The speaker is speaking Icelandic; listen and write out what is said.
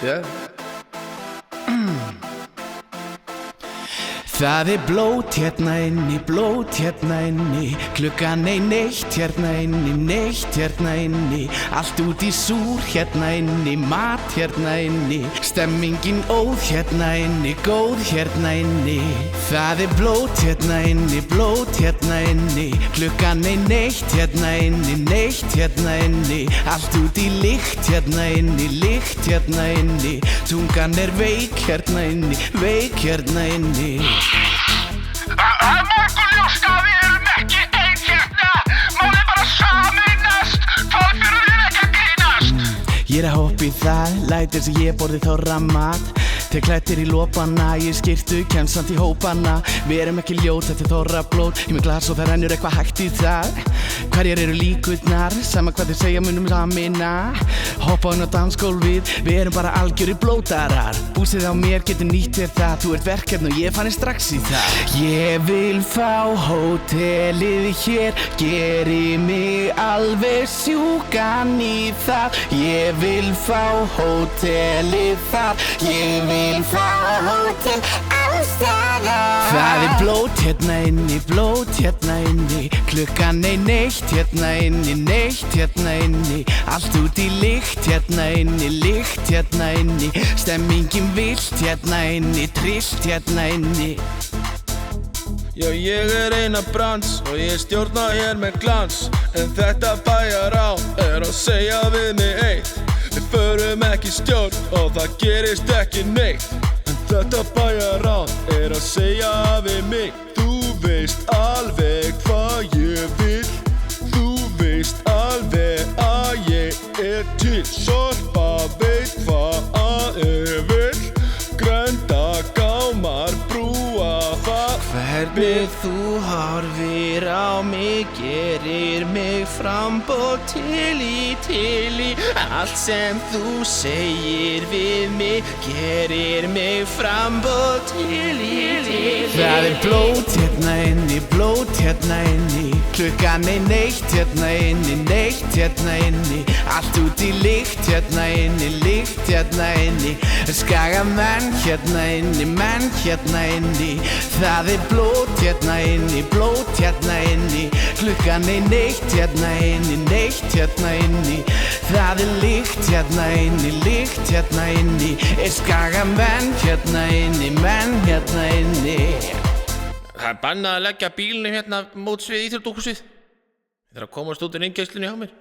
Yeah. Það blót hérna inni, blót hérna inni, klukkan neitt hérna inni, neitt hérna inni, allt út í súr hérna inni, mat hérna inni, stemmingin óð hérna inni, góð hérna inni. Það blót hérna inni, blót hérna inni, klukkan neitt hérna inni, neitt hérna inni, allt út í lykt hérna inni, lykt hérna inni, tungan veik hérna inni, veik hérna inni. Það morgunljóska, við erum ekki einn hérna. Málið bara sameinast, hvað fyrir þér ekki að grínast? Ég að hoppa í það, læt eins og ég borði þorra mat. Þeir klættir í lopana, ég skyrtu, kemst samt í hópana. Við erum ekki ljót, þetta þorra blót. Ég með glas og það rennur eitthvað hægt í það. Hverjar eru líkurnar, sama hvað þeir segja munum samina. Hoppa inn á dansgólfið, við erum bara algjörir blótarar. Búsið á mér getur nýtt þér það, þú ert verkefni og ég fann strax í það. Ég vil fá hótelið hér, geri mig alveg sjúkan í það. Ég vil fá hótelið þar, ég vil fá hótel alls staðar. Það blót hérna inni, blót hérna inni, klukkan neitt hérna inni, neitt hérna inni, allt út í lykt hérna inni, lykt hérna inni, stemmingin vilt hérna inni, trillt hérna inni. Já, ég eina brans og ég stjórna hér með glans. En þetta bæjarráð að segja við mig eitt: við förum ekki stjórn og það gerist ekki neitt. En þetta bæjarráð að segja við mig: þú veist alveg hvað ég vil, þú veist alveg að ég til. Sorpa veit hvað ég vil, Grænda, Gámar, brúa það. Hvernig þú horfir á mig gerir mig framboð til í. Allt sem þú segir við mig gerir mig framboð til í. Það blót hérna inni, blót hérna inni, klukkan neitt hérna inni, neitt hérna inni, allt út í lykt hérna inni, lykt hérna inni, skagamenn hérna inni, menn hérna inni. Það blót hérna inni, blót hérna inni, klukkan neitt hérna inni, neitt hérna inni, það lykt hérna inni, lykt hérna inni, skagamenn hérna inni, menn hérna inni. Það bannað að leggja bílnum hérna móts við íþróttahúsið. Ég þarf að komast út úr inngeyslunni hjá mér.